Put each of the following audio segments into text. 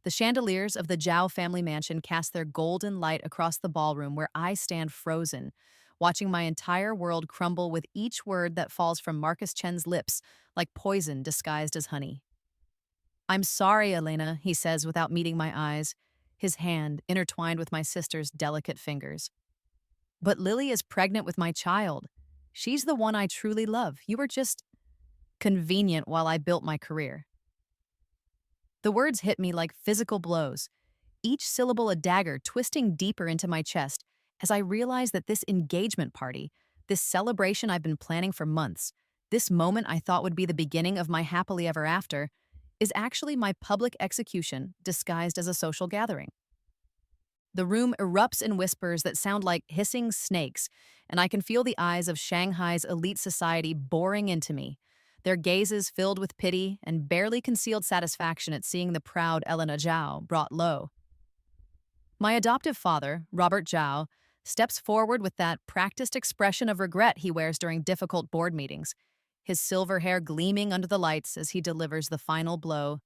The chandeliers of the Zhao family mansion cast their golden light across the ballroom where I stand frozen, watching my entire world crumble with each word that falls from Marcus Chen's lips like poison disguised as honey. "I'm sorry, Elena," he says without meeting my eyes, his hand intertwined with my sister's delicate fingers. "But Lily is pregnant with my child. She's the one I truly love. You were just convenient while I built my career." The words hit me like physical blows, each syllable a dagger twisting deeper into my chest as I realized that this engagement party, this celebration I've been planning for months, this moment I thought would be the beginning of my happily ever after, is actually my public execution disguised as a social gathering. The room erupts in whispers that sound like hissing snakes, and I can feel the eyes of Shanghai's elite society boring into me, their gazes filled with pity and barely concealed satisfaction at seeing the proud Elena Zhao brought low. My adoptive father, Robert Zhao, steps forward with that practiced expression of regret he wears during difficult board meetings, his silver hair gleaming under the lights as he delivers the final blow.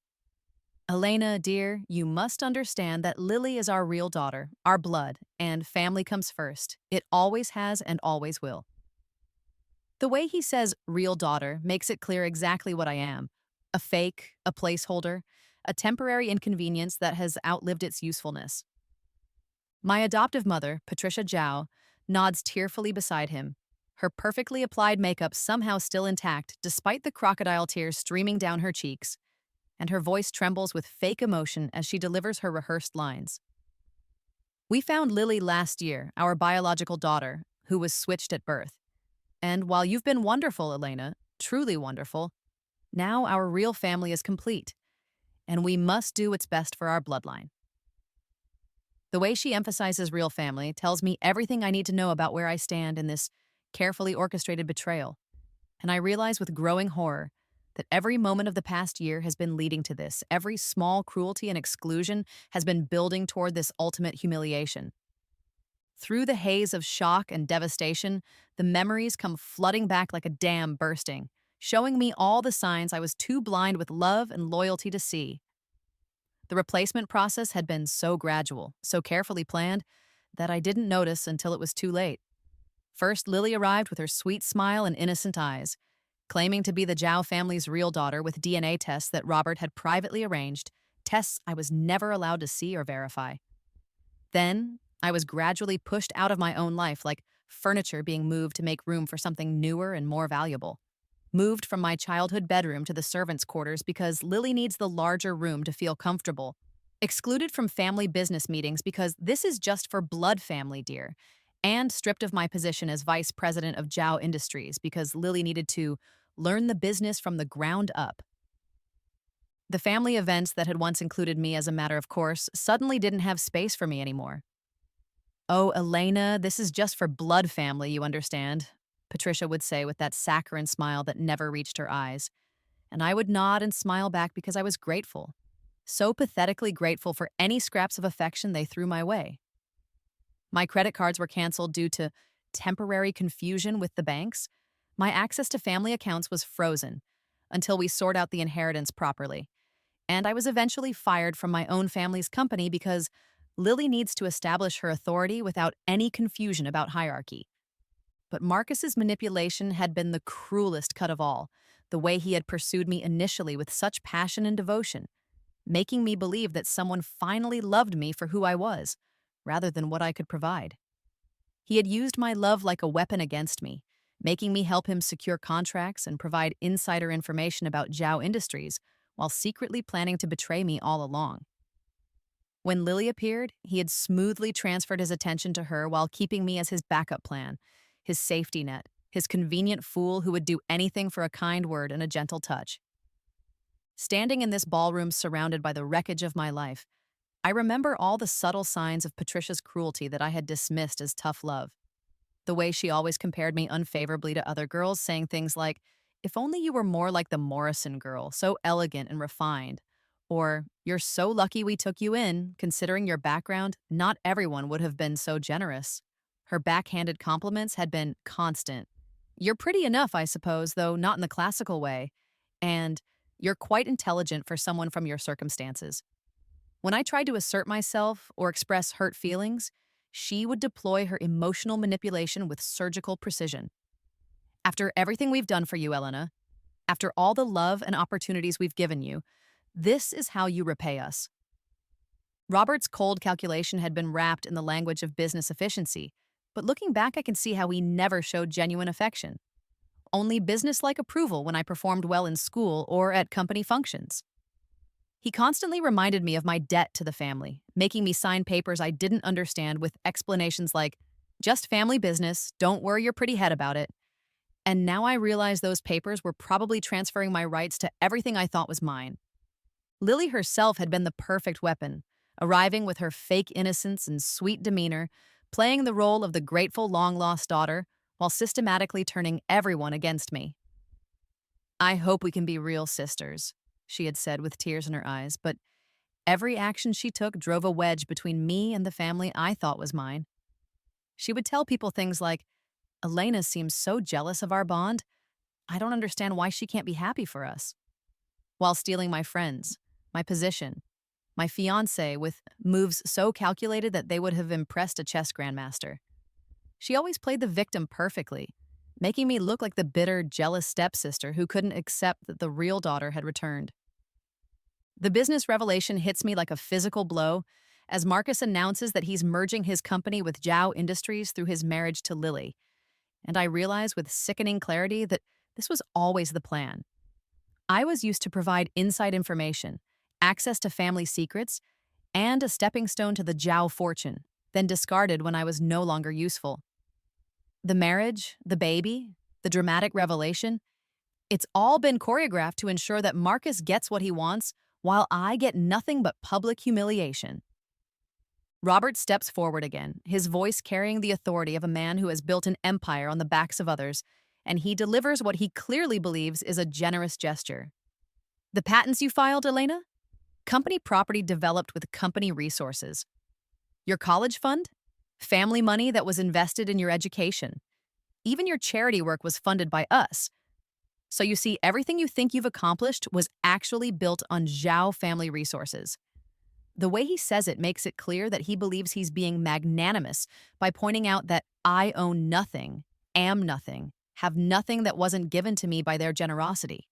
"Elena, dear, you must understand that Lily is our real daughter, our blood, and family comes first. It always has and always will." The way he says real daughter makes it clear exactly what I am: a fake, a placeholder, a temporary inconvenience that has outlived its usefulness. My adoptive mother, Patricia Zhao, nods tearfully beside him, her perfectly applied makeup somehow still intact despite the crocodile tears streaming down her cheeks, and her voice trembles with fake emotion as she delivers her rehearsed lines. "We found Lily last year, our biological daughter, who was switched at birth. And while you've been wonderful, Elena, truly wonderful, now our real family is complete, and we must do what's best for our bloodline." The way she emphasizes real family tells me everything I need to know about where I stand in this carefully orchestrated betrayal. And I realize with growing horror that every moment of the past year has been leading to this. Every small cruelty and exclusion has been building toward this ultimate humiliation. Through the haze of shock and devastation, the memories come flooding back like a dam bursting, showing me all the signs I was too blind with love and loyalty to see. The replacement process had been so gradual, so carefully planned, that I didn't notice until it was too late. First, Lily arrived with her sweet smile and innocent eyes, claiming to be the Zhao family's real daughter with DNA tests that Robert had privately arranged, tests I was never allowed to see or verify. Then, I was gradually pushed out of my own life like furniture being moved to make room for something newer and more valuable. Moved from my childhood bedroom to the servants' quarters because Lily needs the larger room to feel comfortable. Excluded from family business meetings because this is just for blood family, dear. And stripped of my position as vice president of Zhao Industries because Lily needed to learn the business from the ground up. The family events that had once included me as a matter of course suddenly didn't have space for me anymore. "Oh, Elena, this is just for blood family, you understand," Patricia would say with that saccharine smile that never reached her eyes. And I would nod and smile back because I was grateful. So pathetically grateful for any scraps of affection they threw my way. My credit cards were canceled due to temporary confusion with the banks. My access to family accounts was frozen until we sort out the inheritance properly. And I was eventually fired from my own family's company because Lily needs to establish her authority without any confusion about hierarchy. But Marcus's manipulation had been the cruelest cut of all, the way he had pursued me initially with such passion and devotion, making me believe that someone finally loved me for who I was, rather than what I could provide. He had used my love like a weapon against me, making me help him secure contracts and provide insider information about Zhao Industries, while secretly planning to betray me all along. When Lily appeared, he had smoothly transferred his attention to her while keeping me as his backup plan, his safety net, his convenient fool who would do anything for a kind word and a gentle touch. Standing in this ballroom surrounded by the wreckage of my life, I remember all the subtle signs of Patricia's cruelty that I had dismissed as tough love. The way she always compared me unfavorably to other girls, saying things like, "If only you were more like the Morrison girl, so elegant and refined." Or, "You're so lucky we took you in, considering your background, not everyone would have been so generous." Her backhanded compliments had been constant. "You're pretty enough, I suppose, though not in the classical way." And, "You're quite intelligent for someone from your circumstances." When I tried to assert myself or express hurt feelings, she would deploy her emotional manipulation with surgical precision. After everything we've done for you, Elena, after all the love and opportunities we've given you, this is how you repay us. Robert's cold calculation had been wrapped in the language of business efficiency, but looking back, I can see how he never showed genuine affection. Only business-like approval when I performed well in school or at company functions. He constantly reminded me of my debt to the family, making me sign papers I didn't understand with explanations like, just family business, don't worry your pretty head about it. And now I realize those papers were probably transferring my rights to everything I thought was mine. Lily herself had been the perfect weapon, arriving with her fake innocence and sweet demeanor, playing the role of the grateful long-lost daughter while systematically turning everyone against me. I hope we can be real sisters, she had said with tears in her eyes, but every action she took drove a wedge between me and the family I thought was mine. She would tell people things like, Elena seems so jealous of our bond. I don't understand why she can't be happy for us. While stealing my friends, my position, my fiancé with moves so calculated that they would have impressed a chess grandmaster. She always played the victim perfectly, making me look like the bitter, jealous stepsister who couldn't accept that the real daughter had returned. The business revelation hits me like a physical blow as Marcus announces that he's merging his company with Zhao Industries through his marriage to Lily. And I realize with sickening clarity that this was always the plan. I was used to provide inside information, access to family secrets, and a stepping stone to the Zhao fortune, then discarded when I was no longer useful. The marriage, the baby, the dramatic revelation, it's all been choreographed to ensure that Marcus gets what he wants while I get nothing but public humiliation. Robert steps forward again, his voice carrying the authority of a man who has built an empire on the backs of others, and he delivers what he clearly believes is a generous gesture. The patents you filed, Elena? Company property developed with company resources. Your college fund? Family money that was invested in your education. Even your charity work was funded by us. So you see, everything you think you've accomplished was actually built on Zhao family resources. The way he says it makes it clear that he believes he's being magnanimous by pointing out that I own nothing, am nothing, have nothing that wasn't given to me by their generosity.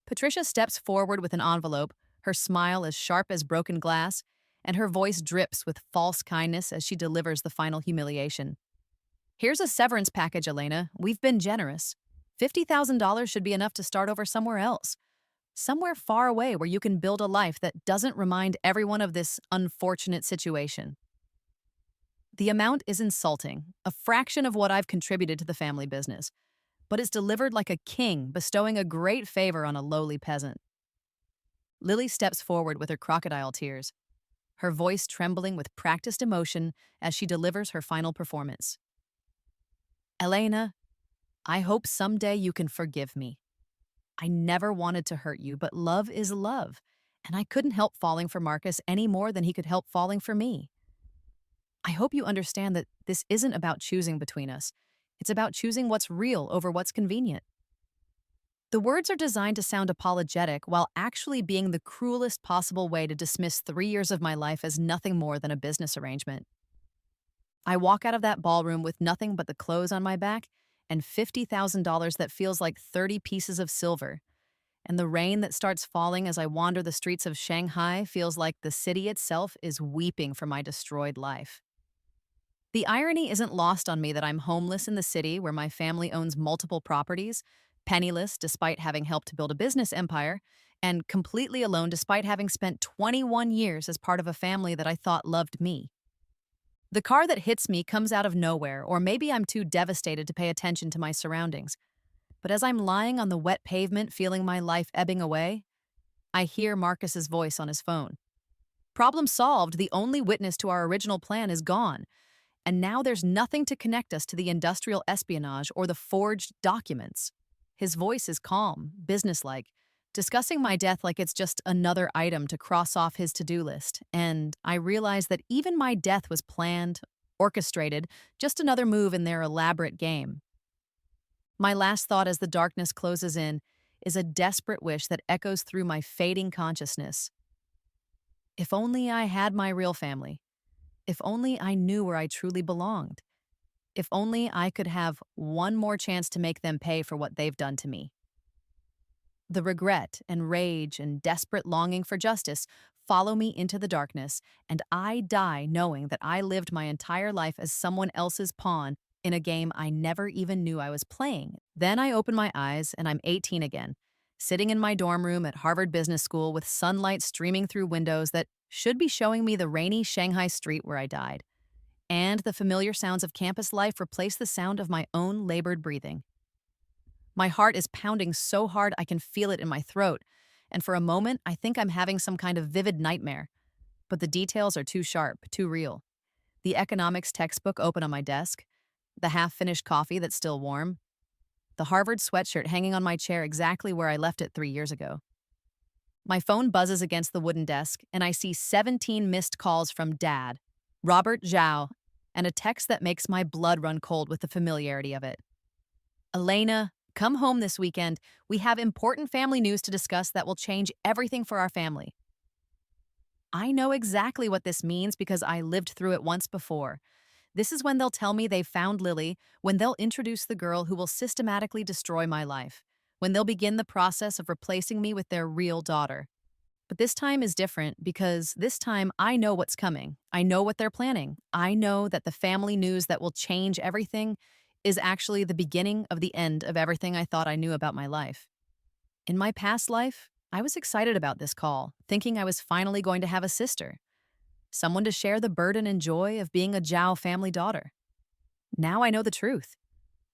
Patricia steps forward with an envelope, her smile as sharp as broken glass, and her voice drips with false kindness as she delivers the final humiliation. Here's a severance package, Elena. We've been generous. $50,000 should be enough to start over somewhere else. Somewhere far away where you can build a life that doesn't remind everyone of this unfortunate situation. The amount is insulting, a fraction of what I've contributed to the family business, but it's delivered like a king bestowing a great favor on a lowly peasant. Lily steps forward with her crocodile tears, her voice trembling with practiced emotion as she delivers her final performance. Elena, I hope someday you can forgive me. I never wanted to hurt you, but love is love, and I couldn't help falling for Marcus any more than he could help falling for me. I hope you understand that this isn't about choosing between us. It's about choosing what's real over what's convenient. The words are designed to sound apologetic while actually being the cruelest possible way to dismiss 3 years of my life as nothing more than a business arrangement. I walk out of that ballroom with nothing but the clothes on my back and $50,000 that feels like 30 pieces of silver. And the rain that starts falling as I wander the streets of Shanghai feels like the city itself is weeping for my destroyed life. The irony isn't lost on me that I'm homeless in the city where my family owns multiple properties, penniless despite having helped to build a business empire, and completely alone despite having spent 21 years as part of a family that I thought loved me. The car that hits me comes out of nowhere, or maybe I'm too devastated to pay attention to my surroundings. But as I'm lying on the wet pavement feeling my life ebbing away, I hear Marcus's voice on his phone. Problem solved, the only witness to our original plan is gone, and now there's nothing to connect us to the industrial espionage or the forged documents. His voice is calm, businesslike, discussing my death like it's just another item to cross off his to-do list, and I realize that even my death was planned, orchestrated, just another move in their elaborate game. My last thought as the darkness closes in is a desperate wish that echoes through my fading consciousness. If only I had my real family. If only I knew where I truly belonged. If only I could have one more chance to make them pay for what they've done to me. The regret and rage and desperate longing for justice follow me into the darkness, and I die knowing that I lived my entire life as someone else's pawn in a game I never even knew I was playing. Then I open my eyes and I'm 18 again, sitting in my dorm room at Harvard Business School with sunlight streaming through windows that should be showing me the rainy Shanghai street where I died. And the familiar sounds of campus life replace the sound of my own labored breathing. My heart is pounding so hard I can feel it in my throat, and for a moment I think I'm having some kind of vivid nightmare. But the details are too sharp, too real. The economics textbook open on my desk, the half-finished coffee that's still warm, the Harvard sweatshirt hanging on my chair exactly where I left it 3 years ago. My phone buzzes against the wooden desk, and I see 17 missed calls from Dad, Robert Zhao, and a text that makes my blood run cold with the familiarity of it. Elena, come home this weekend. We have important family news to discuss that will change everything for our family. I know exactly what this means because I lived through it once before. This is when they'll tell me they found Lily, when they'll introduce the girl who will systematically destroy my life, when they'll begin the process of replacing me with their real daughter. But this time is different because this time I know what's coming. I know what they're planning. I know that the family news that will change everything is actually the beginning of the end of everything I thought I knew about my life. In my past life, I was excited about this call, thinking I was finally going to have a sister, someone to share the burden and joy of being a Zhao family daughter. Now I know the truth.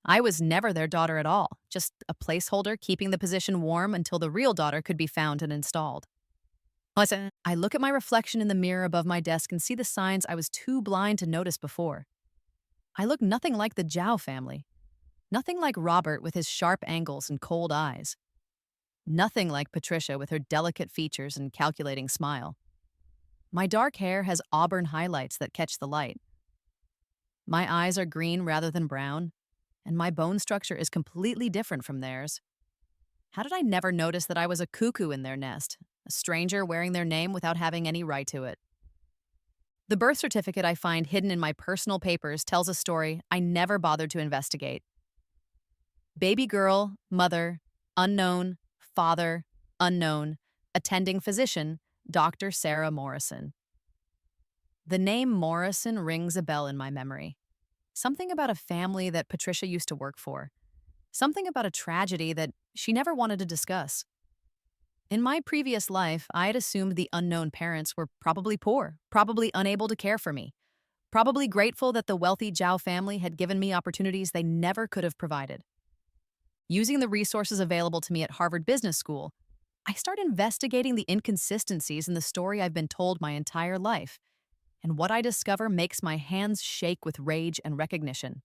I was never their daughter at all, just a placeholder keeping the position warm until the real daughter could be found and installed. Listen, I look at my reflection in the mirror above my desk and see the signs I was too blind to notice before. I look nothing like the Zhao family. Nothing like Robert with his sharp angles and cold eyes. Nothing like Patricia with her delicate features and calculating smile. My dark hair has auburn highlights that catch the light. My eyes are green rather than brown, and my bone structure is completely different from theirs. How did I never notice that I was a cuckoo in their nest, a stranger wearing their name without having any right to it? The birth certificate I find hidden in my personal papers tells a story I never bothered to investigate. Baby girl, mother, unknown, father, unknown, attending physician, Dr. Sarah Morrison. The name Morrison rings a bell in my memory. Something about a family that Patricia used to work for. Something about a tragedy that she never wanted to discuss. In my previous life, I had assumed the unknown parents were probably poor, probably unable to care for me, probably grateful that the wealthy Zhao family had given me opportunities they never could have provided. Using the resources available to me at Harvard Business School, I start investigating the inconsistencies in the story I've been told my entire life, and what I discover makes my hands shake with rage and recognition.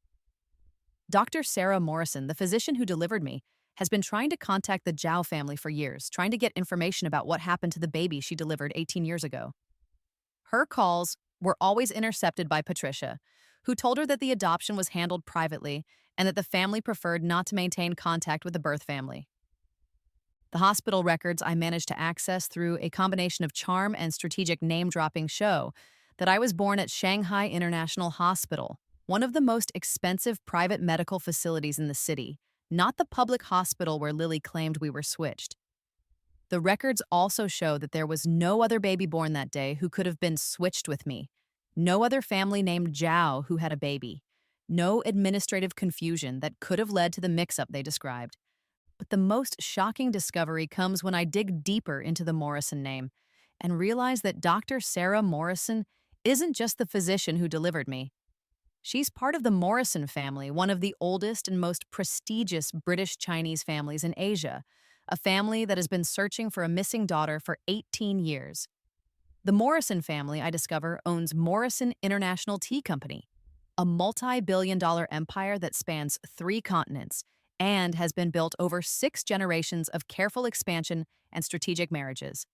Dr. Sarah Morrison, the physician who delivered me, has been trying to contact the Zhao family for years, trying to get information about what happened to the baby she delivered 18 years ago. Her calls were always intercepted by Patricia, who told her that the adoption was handled privately and that the family preferred not to maintain contact with the birth family. The hospital records I managed to access through a combination of charm and strategic name-dropping show that I was born at Shanghai International Hospital, one of the most expensive private medical facilities in the city, not the public hospital where Lily claimed we were switched. The records also show that there was no other baby born that day who could have been switched with me, no other family named Zhao who had a baby, no administrative confusion that could have led to the mix-up they described. But the most shocking discovery comes when I dig deeper into the Morrison name and realize that Dr. Sarah Morrison isn't just the physician who delivered me. She's part of the Morrison family, one of the oldest and most prestigious British Chinese families in Asia, a family that has been searching for a missing daughter for 18 years. The Morrison family, I discover, owns Morrison International Tea Company, a multi-billion-dollar empire that spans 3 continents and has been built over 6 generations of careful expansion and strategic marriages.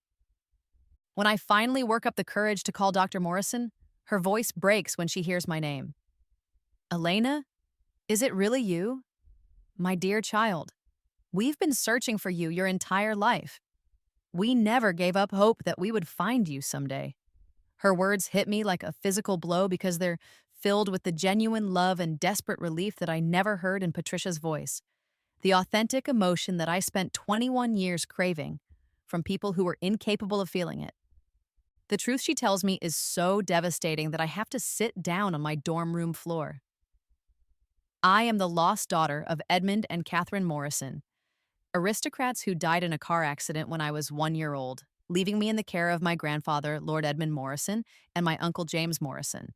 When I finally work up the courage to call Dr. Morrison, her voice breaks when she hears my name. Elena, is it really you? My dear child, we've been searching for you your entire life. We never gave up hope that we would find you someday. Her words hit me like a physical blow because they're filled with the genuine love and desperate relief that I never heard in Patricia's voice. The authentic emotion that I spent 21 years craving from people who were incapable of feeling it. The truth she tells me is so devastating that I have to sit down on my dorm room floor. I am the lost daughter of Edmund and Catherine Morrison, aristocrats who died in a car accident when I was 1 year old, leaving me in the care of my grandfather, Lord Edmund Morrison, and my uncle James Morrison.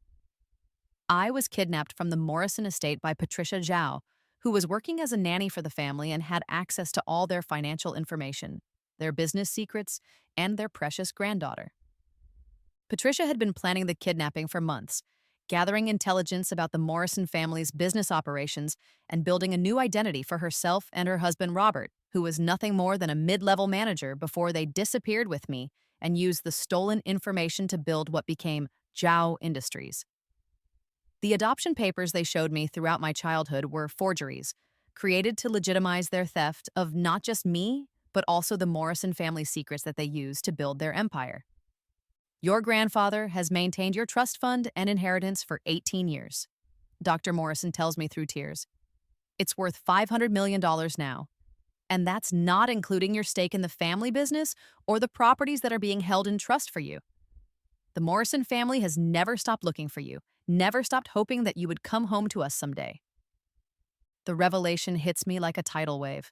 I was kidnapped from the Morrison estate by Patricia Zhao, who was working as a nanny for the family and had access to all their financial information, their business secrets, and their precious granddaughter. Patricia had been planning the kidnapping for months, gathering intelligence about the Morrison family's business operations and building a new identity for herself and her husband Robert, who was nothing more than a mid-level manager before they disappeared with me and used the stolen information to build what became Zhao Industries. The adoption papers they showed me throughout my childhood were forgeries, created to legitimize their theft of not just me, but also the Morrison family secrets that they used to build their empire. Your grandfather has maintained your trust fund and inheritance for 18 years, Dr. Morrison tells me through tears. It's worth $500 million now. And that's not including your stake in the family business or the properties that are being held in trust for you. The Morrison family has never stopped looking for you, never stopped hoping that you would come home to us someday. The revelation hits me like a tidal wave.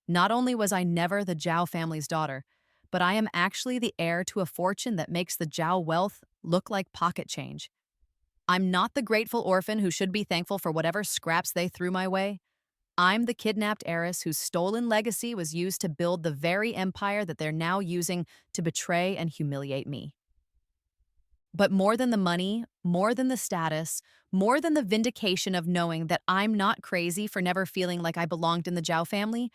Not only was I never the Zhao family's daughter, but I am actually the heir to a fortune that makes the Zhao wealth look like pocket change. I'm not the grateful orphan who should be thankful for whatever scraps they threw my way. I'm the kidnapped heiress whose stolen legacy was used to build the very empire that they're now using to betray and humiliate me. But more than the money, more than the status, more than the vindication of knowing that I'm not crazy for never feeling like I belonged in the Zhao family,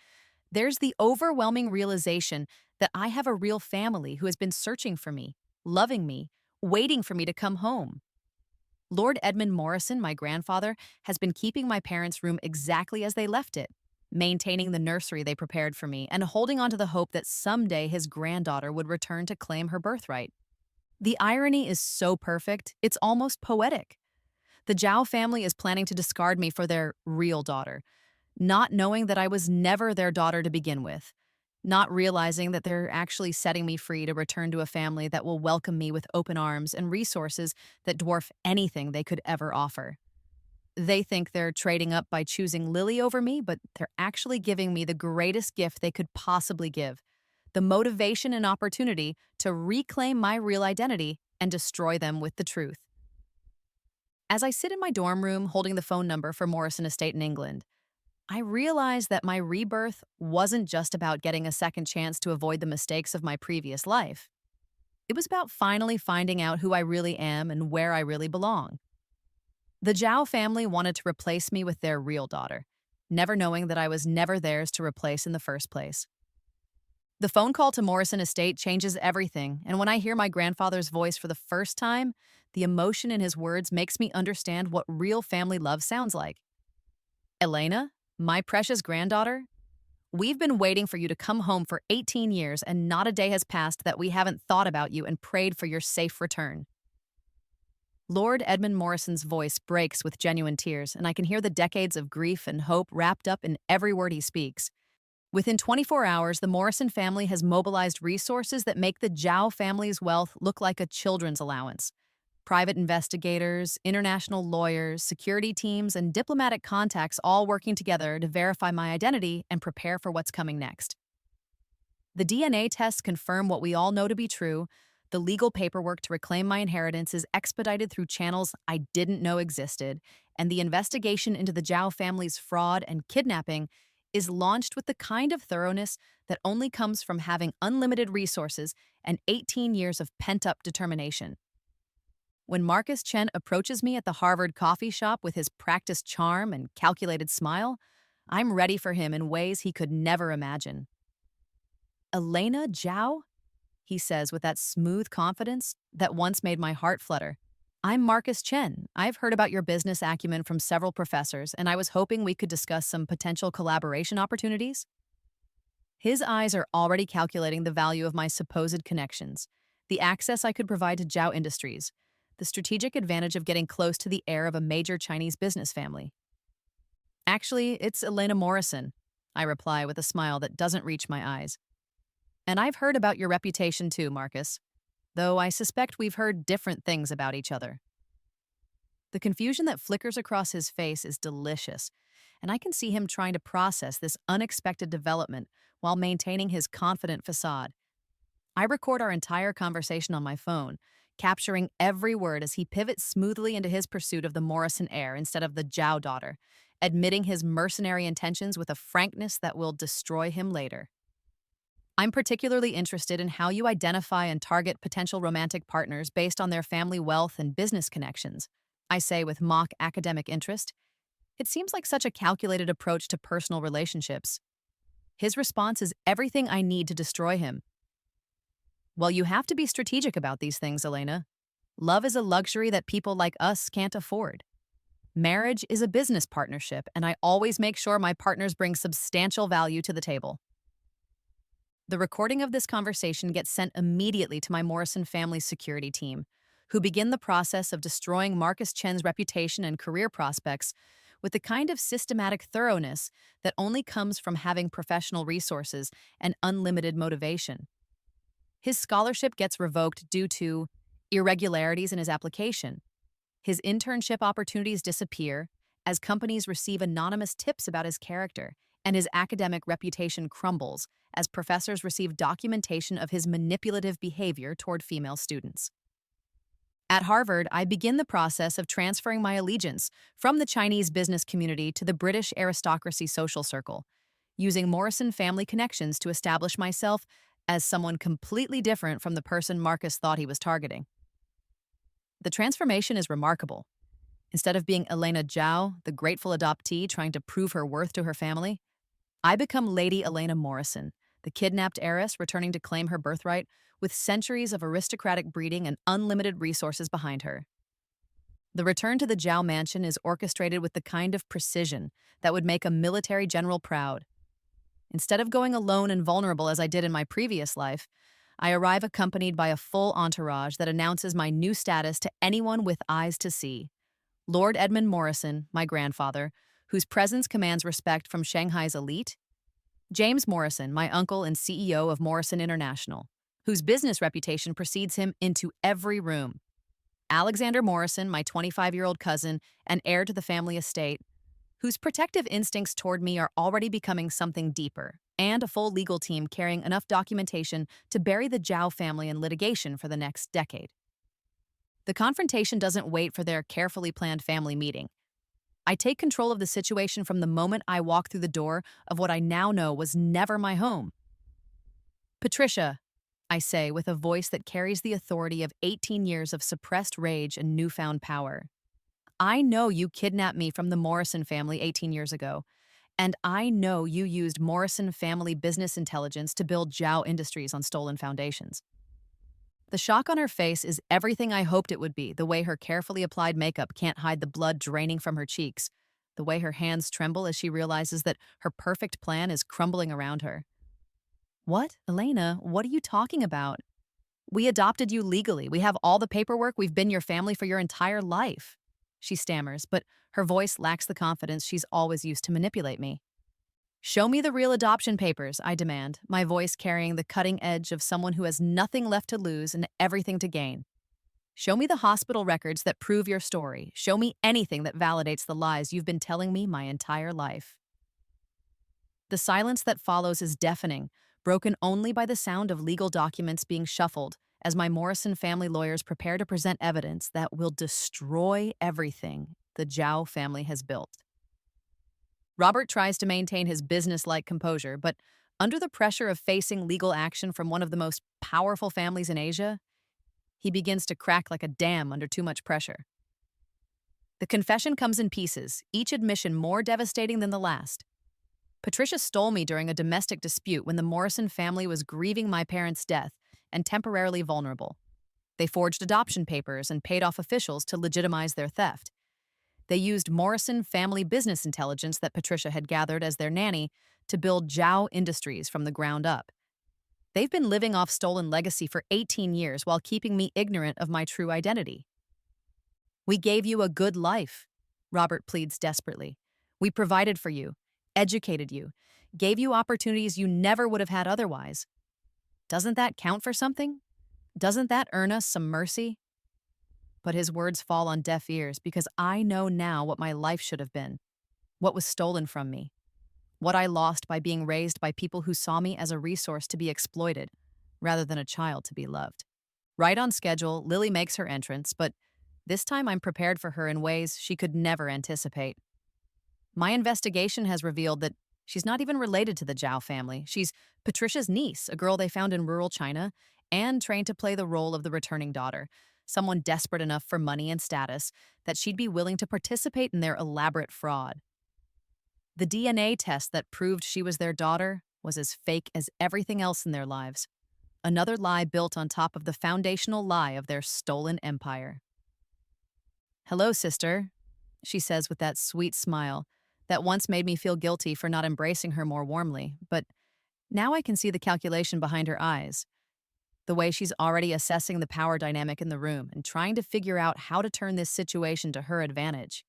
there's the overwhelming realization that I have a real family who has been searching for me, loving me, waiting for me to come home. Lord Edmund Morrison, my grandfather, has been keeping my parents' room exactly as they left it, maintaining the nursery they prepared for me, and holding on to the hope that someday his granddaughter would return to claim her birthright. The irony is so perfect, it's almost poetic. The Zhao family is planning to discard me for their real daughter, not knowing that I was never their daughter to begin with, not realizing that they're actually setting me free to return to a family that will welcome me with open arms and resources that dwarf anything they could ever offer. They think they're trading up by choosing Lily over me, but they're actually giving me the greatest gift they could possibly give: the motivation and opportunity to reclaim my real identity and destroy them with the truth. As I sit in my dorm room holding the phone number for Morrison Estate in England, I realized that my rebirth wasn't just about getting a second chance to avoid the mistakes of my previous life. It was about finally finding out who I really am and where I really belong. The Zhao family wanted to replace me with their real daughter, never knowing that I was never theirs to replace in the first place. The phone call to Morrison Estate changes everything, and when I hear my grandfather's voice for the first time, the emotion in his words makes me understand what real family love sounds like. Elena, my precious granddaughter, we've been waiting for you to come home for 18 years, and not a day has passed that we haven't thought about you and prayed for your safe return. Lord Edmund Morrison's voice breaks with genuine tears, and I can hear the decades of grief and hope wrapped up in every word he speaks. Within 24 hours, the Morrison family has mobilized resources that make the Zhao family's wealth look like a children's allowance. Private investigators, international lawyers, security teams, and diplomatic contacts all working together to verify my identity and prepare for what's coming next. The DNA tests confirm what we all know to be true. The legal paperwork to reclaim my inheritance is expedited through channels I didn't know existed, and the investigation into the Zhao family's fraud and kidnapping is launched with the kind of thoroughness that only comes from having unlimited resources and 18 years of pent-up determination. When Marcus Chen approaches me at the Harvard coffee shop with his practiced charm and calculated smile, I'm ready for him in ways he could never imagine. "Elena Zhao?" he says with that smooth confidence that once made my heart flutter. "I'm Marcus Chen. I've heard about your business acumen from several professors, and I was hoping we could discuss some potential collaboration opportunities." His eyes are already calculating the value of my supposed connections, the access I could provide to Zhao Industries, the strategic advantage of getting close to the heir of a major Chinese business family. Actually, it's Elena Morrison, I reply with a smile that doesn't reach my eyes. And I've heard about your reputation too, Marcus, though I suspect we've heard different things about each other. The confusion that flickers across his face is delicious, and I can see him trying to process this unexpected development while maintaining his confident facade. I record our entire conversation on my phone, capturing every word as he pivots smoothly into his pursuit of the Morrison heir instead of the Zhao daughter, admitting his mercenary intentions with a frankness that will destroy him later. I'm particularly interested in how you identify and target potential romantic partners based on their family wealth and business connections, I say with mock academic interest. It seems like such a calculated approach to personal relationships. His response is everything I need to destroy him. Well, you have to be strategic about these things, Elena. Love is a luxury that people like us can't afford. Marriage is a business partnership, and I always make sure my partners bring substantial value to the table. The recording of this conversation gets sent immediately to my Morrison family security team, who begin the process of destroying Marcus Chen's reputation and career prospects with the kind of systematic thoroughness that only comes from having professional resources and unlimited motivation. His scholarship gets revoked due to irregularities in his application. His internship opportunities disappear as companies receive anonymous tips about his character, and his academic reputation crumbles as professors receive documentation of his manipulative behavior toward female students. At Harvard, I begin the process of transferring my allegiance from the Chinese business community to the British aristocracy social circle, using Morrison family connections to establish myself as someone completely different from the person Marcus thought he was targeting. The transformation is remarkable. Instead of being Elena Zhao, the grateful adoptee trying to prove her worth to her family, I become Lady Elena Morrison, the kidnapped heiress returning to claim her birthright with centuries of aristocratic breeding and unlimited resources behind her. The return to the Zhao mansion is orchestrated with the kind of precision that would make a military general proud. Instead of going alone and vulnerable as I did in my previous life, I arrive accompanied by a full entourage that announces my new status to anyone with eyes to see. Lord Edmund Morrison, my grandfather, whose presence commands respect from Shanghai's elite. James Morrison, my uncle and CEO of Morrison International, whose business reputation precedes him into every room. Alexander Morrison, my 25-year-old cousin and heir to the family estate, whose protective instincts toward me are already becoming something deeper, and a full legal team carrying enough documentation to bury the Zhao family in litigation for the next decade. The confrontation doesn't wait for their carefully planned family meeting. I take control of the situation from the moment I walk through the door of what I now know was never my home. Patricia, I say with a voice that carries the authority of 18 years of suppressed rage and newfound power. I know you kidnapped me from the Morrison family 18 years ago, and I know you used Morrison family business intelligence to build Zhao Industries on stolen foundations. The shock on her face is everything I hoped it would be, the way her carefully applied makeup can't hide the blood draining from her cheeks, the way her hands tremble as she realizes that her perfect plan is crumbling around her. What? Elena, what are you talking about? We adopted you legally. We have all the paperwork. We've been your family for your entire life. She stammers, but her voice lacks the confidence she's always used to manipulate me. Show me the real adoption papers, I demand, my voice carrying the cutting edge of someone who has nothing left to lose and everything to gain. Show me the hospital records that prove your story. Show me anything that validates the lies you've been telling me my entire life. The silence that follows is deafening, broken only by the sound of legal documents being shuffled as my Morrison family lawyers prepare to present evidence that will destroy everything the Zhao family has built. Robert tries to maintain his business-like composure, but under the pressure of facing legal action from one of the most powerful families in Asia, he begins to crack like a dam under too much pressure. The confession comes in pieces, each admission more devastating than the last. Patricia stole me during a domestic dispute when the Morrison family was grieving my parents' death and temporarily vulnerable. They forged adoption papers and paid off officials to legitimize their theft. They used Morrison family business intelligence that Patricia had gathered as their nanny to build Zhao Industries from the ground up. They've been living off stolen legacy for 18 years while keeping me ignorant of my true identity. We gave you a good life, Robert pleads desperately. We provided for you, educated you, gave you opportunities you never would have had otherwise. Doesn't that count for something? Doesn't that earn us some mercy? But his words fall on deaf ears because I know now what my life should have been, what was stolen from me, what I lost by being raised by people who saw me as a resource to be exploited rather than a child to be loved. Right on schedule, Lily makes her entrance, but this time I'm prepared for her in ways she could never anticipate. My investigation has revealed that she's not even related to the Zhao family. She's Patricia's niece, a girl they found in rural China, and trained to play the role of the returning daughter, someone desperate enough for money and status that she'd be willing to participate in their elaborate fraud. The DNA test that proved she was their daughter was as fake as everything else in their lives. Another lie built on top of the foundational lie of their stolen empire. "Hello, sister," she says with that sweet smile that once made me feel guilty for not embracing her more warmly, but now I can see the calculation behind her eyes, the way she's already assessing the power dynamic in the room and trying to figure out how to turn this situation to her advantage.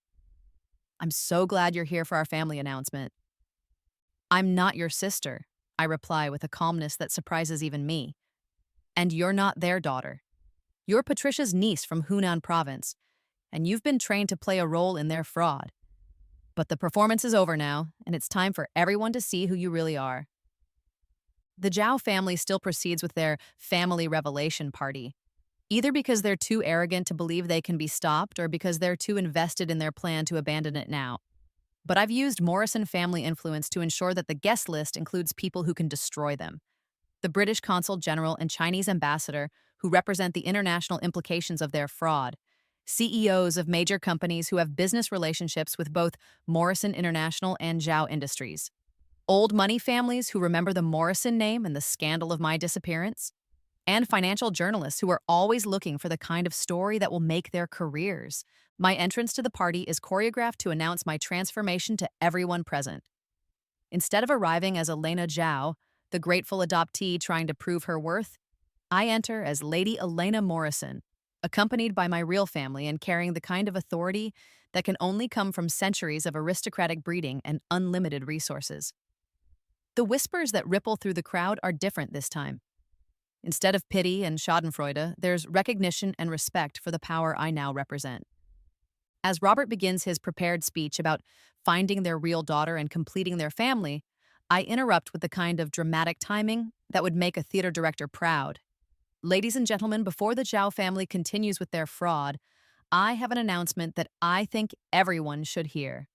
"I'm so glad you're here for our family announcement." "I'm not your sister," I reply with a calmness that surprises even me. "And you're not their daughter. You're Patricia's niece from Hunan province, and you've been trained to play a role in their fraud. But the performance is over now, and it's time for everyone to see who you really are." The Zhao family still proceeds with their family revelation party, either because they're too arrogant to believe they can be stopped or because they're too invested in their plan to abandon it now. But I've used Morrison family influence to ensure that the guest list includes people who can destroy them. The British Consul General and Chinese ambassador who represent the international implications of their fraud, CEOs of major companies who have business relationships with both Morrison International and Zhao Industries, old money families who remember the Morrison name and the scandal of my disappearance, and financial journalists who are always looking for the kind of story that will make their careers. My entrance to the party is choreographed to announce my transformation to everyone present. Instead of arriving as Elena Zhao, the grateful adoptee trying to prove her worth, I enter as Lady Elena Morrison, accompanied by my real family and carrying the kind of authority that can only come from centuries of aristocratic breeding and unlimited resources. The whispers that ripple through the crowd are different this time. Instead of pity and schadenfreude, there's recognition and respect for the power I now represent. As Robert begins his prepared speech about finding their real daughter and completing their family, I interrupt with the kind of dramatic timing that would make a theater director proud. "Ladies and gentlemen, before the Zhao family continues with their fraud, I have an announcement that I think everyone should hear.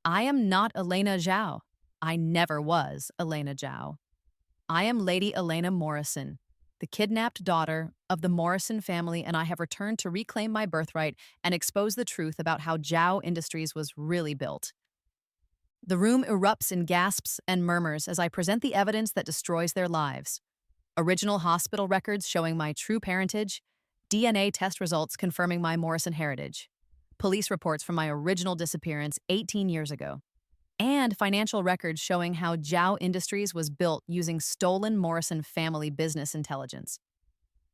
I am not Elena Zhao. I never was Elena Zhao. I am Lady Elena Morrison, the kidnapped daughter of the Morrison family, and I have returned to reclaim my birthright and expose the truth about how Zhao Industries was really built." The room erupts in gasps and murmurs as I present the evidence that destroys their lives. Original hospital records showing my true parentage, DNA test results confirming my Morrison heritage, police reports from my original disappearance 18 years ago, and financial records showing how Zhao Industries was built using stolen Morrison family business intelligence.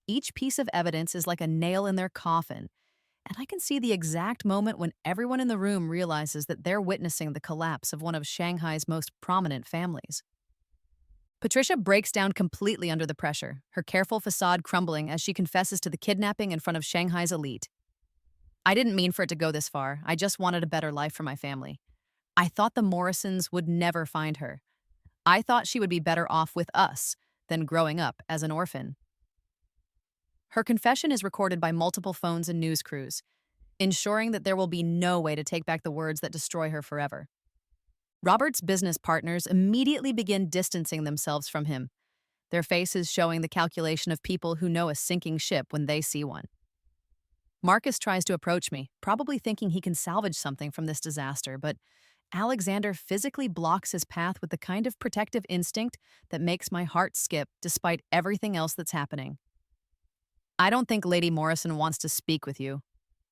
Each piece of evidence is like a nail in their coffin, and I can see the exact moment when everyone in the room realizes that they're witnessing the collapse of one of Shanghai's most prominent families. Patricia breaks down completely under the pressure, her careful facade crumbling as she confesses to the kidnapping in front of Shanghai's elite. "I didn't mean for it to go this far. I just wanted a better life for my family. I thought the Morrisons would never find her. I thought she would be better off with us than growing up as an orphan." Her confession is recorded by multiple phones and news crews, ensuring that there will be no way to take back the words that destroy her forever. Robert's business partners immediately begin distancing themselves from him, their faces showing the calculation of people who know a sinking ship when they see one. Marcus tries to approach me, probably thinking he can salvage something from this disaster, but Alexander physically blocks his path with the kind of protective instinct that makes my heart skip despite everything else that's happening. "I don't think Lady Morrison wants to speak with you,"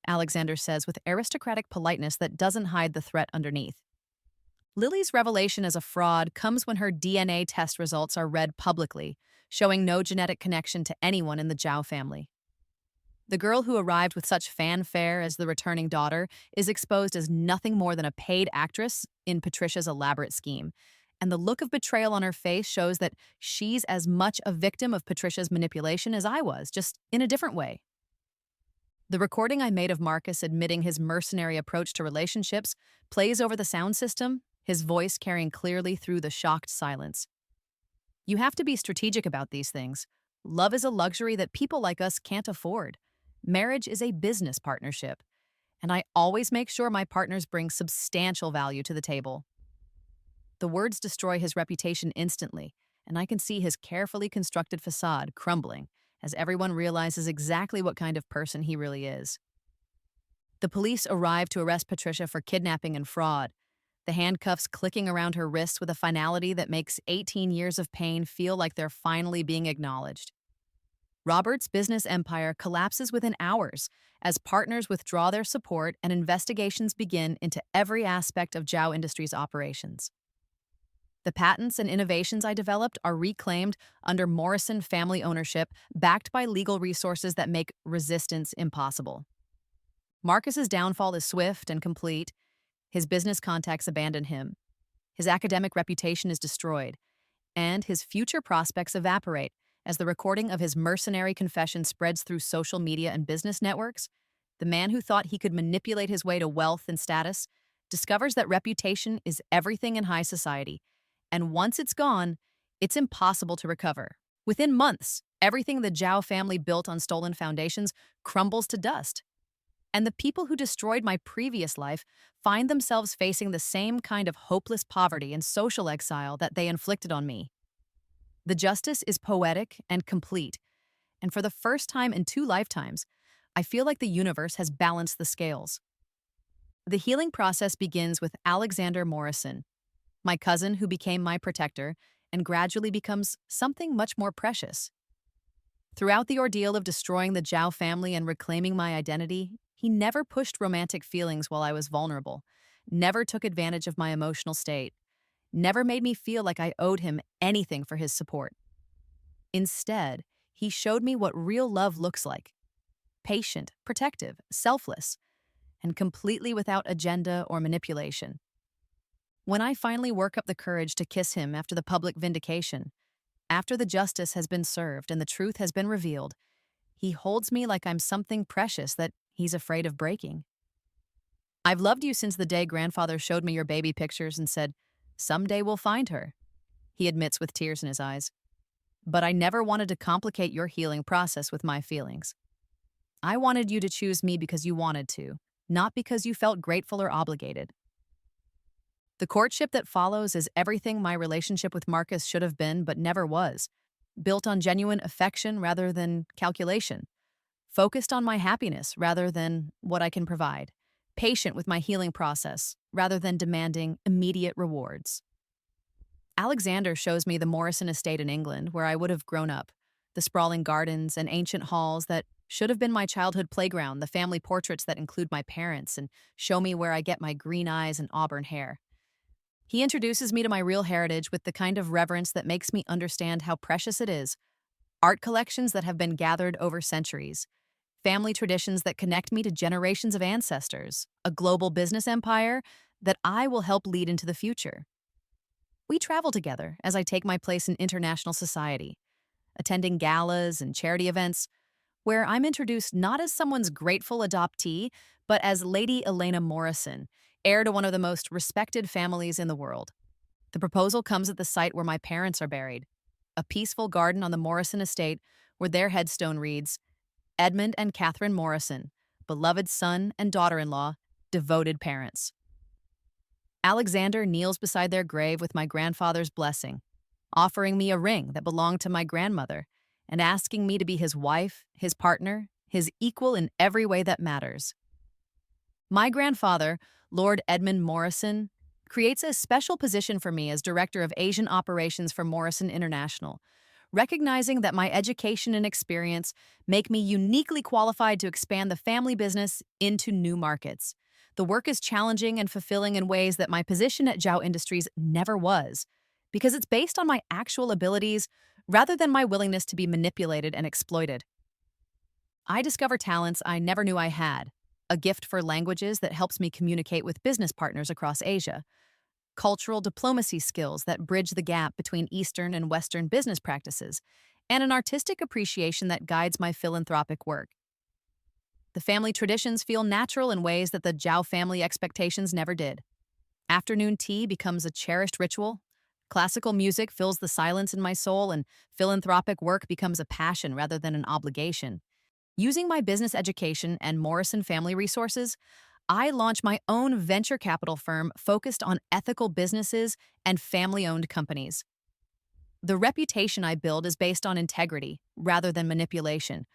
Alexander says with aristocratic politeness that doesn't hide the threat underneath. Lily's revelation as a fraud comes when her DNA test results are read publicly, showing no genetic connection to anyone in the Zhao family. The girl who arrived with such fanfare as the returning daughter is exposed as nothing more than a paid actress in Patricia's elaborate scheme. And the look of betrayal on her face shows that she's as much a victim of Patricia's manipulation as I was, just in a different way. The recording I made of Marcus admitting his mercenary approach to relationships plays over the sound system, his voice carrying clearly through the shocked silence. You have to be strategic about these things. Love is a luxury that people like us can't afford. Marriage is a business partnership, and I always make sure my partners bring substantial value to the table. The words destroy his reputation instantly, and I can see his carefully constructed facade crumbling as everyone realizes exactly what kind of person he really is. The police arrive to arrest Patricia for kidnapping and fraud, the handcuffs clicking around her wrists with a finality that makes 18 years of pain feel like they're finally being acknowledged. Robert's business empire collapses within hours as partners withdraw their support and investigations begin into every aspect of Zhao Industries' operations. The patents and innovations I developed are reclaimed under Morrison family ownership, backed by legal resources that make resistance impossible. Marcus's downfall is swift and complete. His business contacts abandon him. His academic reputation is destroyed, and his future prospects evaporate as the recording of his mercenary confession spreads through social media and business networks. The man who thought he could manipulate his way to wealth and status discovers that reputation is everything in high society, and once it's gone, it's impossible to recover. Within months, everything the Zhao family built on stolen foundations crumbles to dust. And the people who destroyed my previous life find themselves facing the same kind of hopeless poverty and social exile that they inflicted on me. The justice is poetic and complete, and for the first time in 2 lifetimes, I feel like the universe has balanced the scales. The healing process begins with Alexander Morrison, my cousin who became my protector and gradually becomes something much more precious. Throughout the ordeal of destroying the Zhao family and reclaiming my identity, he never pushed romantic feelings while I was vulnerable, never took advantage of my emotional state, never made me feel like I owed him anything for his support. Instead, he showed me what real love looks like: patient, protective, selfless, and completely without agenda or manipulation. When I finally work up the courage to kiss him after the public vindication, after the justice has been served and the truth has been revealed, he holds me like I'm something precious that he's afraid of breaking. I've loved you since the day grandfather showed me your baby pictures and said, "Someday we'll find her," he admits with tears in his eyes. But I never wanted to complicate your healing process with my feelings. I wanted you to choose me because you wanted to, not because you felt grateful or obligated. The courtship that follows is everything my relationship with Marcus should have been but never was, built on genuine affection rather than calculation, focused on my happiness rather than what I can provide, patient with my healing process rather than demanding immediate rewards. Alexander shows me the Morrison estate in England where I would have grown up, the sprawling gardens and ancient halls that should have been my childhood playground, the family portraits that include my parents and show me where I get my green eyes and auburn hair. He introduces me to my real heritage with the kind of reverence that makes me understand how precious it is: art collections that have been gathered over centuries, family traditions that connect me to generations of ancestors, a global business empire that I will help lead into the future. We travel together as I take my place in international society, attending galas and charity events, where I'm introduced not as someone's grateful adoptee, but as Lady Elena Morrison, heir to one of the most respected families in the world. The proposal comes at the site where my parents are buried, a peaceful garden on the Morrison estate where their headstone reads, "Edmund and Catherine Morrison, beloved son and daughter-in-law, devoted parents." Alexander kneels beside their grave with my grandfather's blessing, offering me a ring that belonged to my grandmother and asking me to be his wife, his partner, his equal in every way that matters. My grandfather, Lord Edmund Morrison, creates a special position for me as Director of Asian Operations for Morrison International, recognizing that my education and experience make me uniquely qualified to expand the family business into new markets. The work is challenging and fulfilling in ways that my position at Zhao Industries never was, because it's based on my actual abilities rather than my willingness to be manipulated and exploited. I discover talents I never knew I had: a gift for languages that helps me communicate with business partners across Asia, cultural diplomacy skills that bridge the gap between Eastern and Western business practices, and an artistic appreciation that guides my philanthropic work. The family traditions feel natural in ways that the Zhao family expectations never did. Afternoon tea becomes a cherished ritual. Classical music fills the silence in my soul, and philanthropic work becomes a passion rather than an obligation. Using my business education and Morrison family resources, I launch my own venture capital firm focused on ethical businesses and family owned companies. The reputation I build is based on integrity rather than manipulation,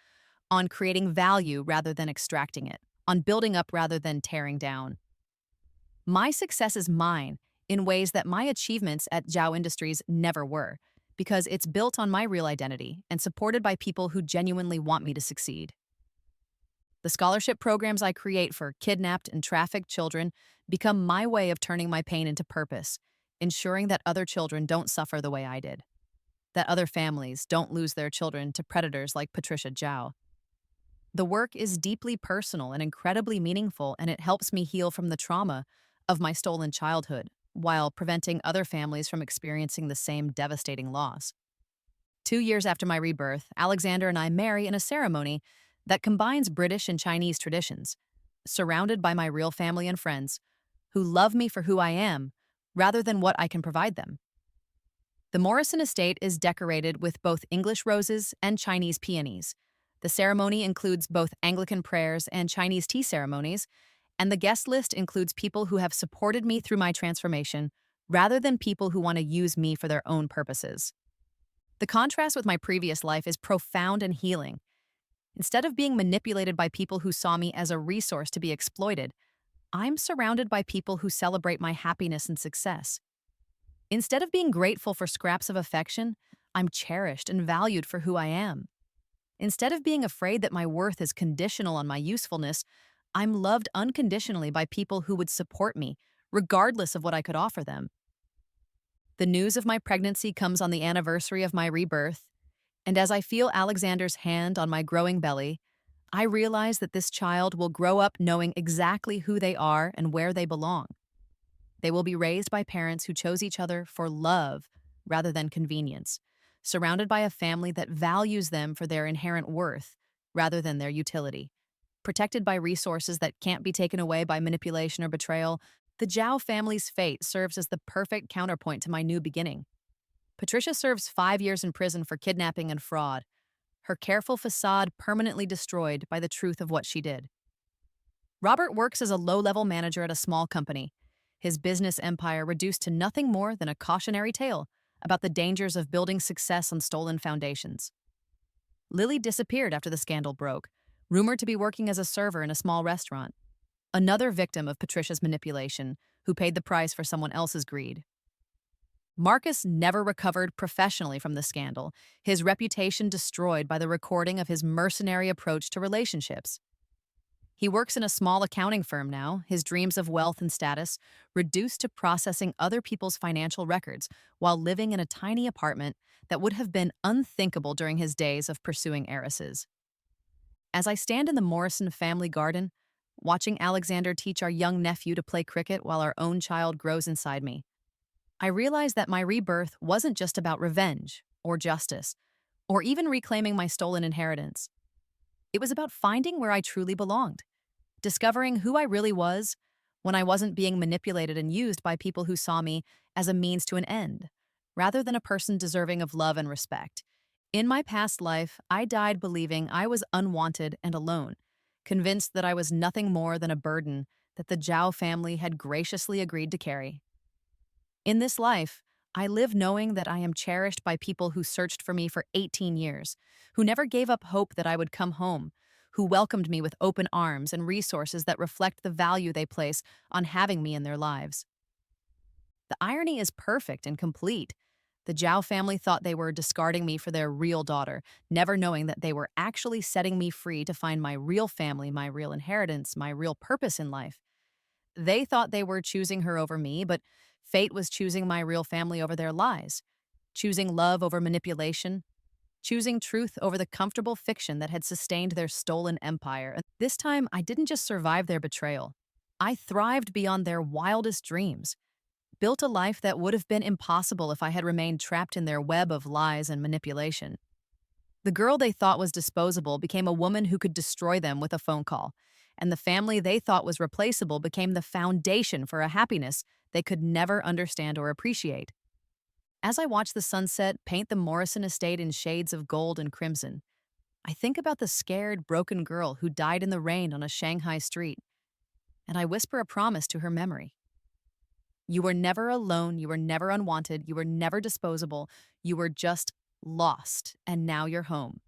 on creating value rather than extracting it, on building up rather than tearing down. My success is mine in ways that my achievements at Zhao Industries never were, because it's built on my real identity and supported by people who genuinely want me to succeed. The scholarship programs I create for kidnapped and trafficked children become my way of turning my pain into purpose, ensuring that other children don't suffer the way I did, that other families don't lose their children to predators like Patricia Zhao. The work is deeply personal and incredibly meaningful, and it helps me heal from the trauma of my stolen childhood while preventing other families from experiencing the same devastating loss. 2 years after my rebirth, Alexander and I marry in a ceremony that combines British and Chinese traditions, surrounded by my real family and friends who love me for who I am rather than what I can provide them. The Morrison estate is decorated with both English roses and Chinese peonies. The ceremony includes both Anglican prayers and Chinese tea ceremonies, and the guest list includes people who have supported me through my transformation rather than people who want to use me for their own purposes. The contrast with my previous life is profound and healing. Instead of being manipulated by people who saw me as a resource to be exploited, I'm surrounded by people who celebrate my happiness and success. Instead of being grateful for scraps of affection, I'm cherished and valued for who I am. Instead of being afraid that my worth is conditional on my usefulness, I'm loved unconditionally by people who would support me, regardless of what I could offer them. The news of my pregnancy comes on the anniversary of my rebirth, and as I feel Alexander's hand on my growing belly, I realize that this child will grow up knowing exactly who they are and where they belong. They will be raised by parents who chose each other for love rather than convenience, surrounded by a family that values them for their inherent worth rather than their utility. Protected by resources that can't be taken away by manipulation or betrayal, the Zhao family's fate serves as the perfect counterpoint to my new beginning. Patricia serves 5 years in prison for kidnapping and fraud, her careful facade permanently destroyed by the truth of what she did. Robert works as a low-level manager at a small company, his business empire reduced to nothing more than a cautionary tale about the dangers of building success on stolen foundations. Lily disappeared after the scandal broke, rumored to be working as a server in a small restaurant, another victim of Patricia's manipulation, who paid the price for someone else's greed. Marcus never recovered professionally from the scandal, his reputation destroyed by the recording of his mercenary approach to relationships. He works in a small accounting firm now, his dreams of wealth and status reduced to processing other people's financial records while living in a tiny apartment that would have been unthinkable during his days of pursuing heiresses. As I stand in the Morrison family garden, watching Alexander teach our young nephew to play cricket while our own child grows inside me, I realize that my rebirth wasn't just about revenge or justice, or even reclaiming my stolen inheritance. It was about finding where I truly belonged, discovering who I really was when I wasn't being manipulated and used by people who saw me as a means to an end, rather than a person deserving of love and respect. In my past life, I died believing I was unwanted and alone, convinced that I was nothing more than a burden that the Zhao family had graciously agreed to carry. In this life, I live knowing that I am cherished by people who searched for me for 18 years, who never gave up hope that I would come home, who welcomed me with open arms and resources that reflect the value they place on having me in their lives. The irony is perfect and complete. The Zhao family thought they were discarding me for their real daughter, never knowing that they were actually setting me free to find my real family, my real inheritance, my real purpose in life. They thought they were choosing her over me, but fate was choosing my real family over their lies, choosing love over manipulation, choosing truth over the comfortable fiction that had sustained their stolen empire. And this time, I didn't just survive their betrayal. I thrived beyond their wildest dreams, built a life that would have been impossible if I had remained trapped in their web of lies and manipulation. The girl they thought was disposable became a woman who could destroy them with a phone call, and the family they thought was replaceable became the foundation for a happiness they could never understand or appreciate. As I watch the sunset paint the Morrison estate in shades of gold and crimson, I think about the scared, broken girl who died in the rain on a Shanghai street, and I whisper a promise to her memory. You were never alone, you were never unwanted, you were never disposable, you were just lost, and now you're home.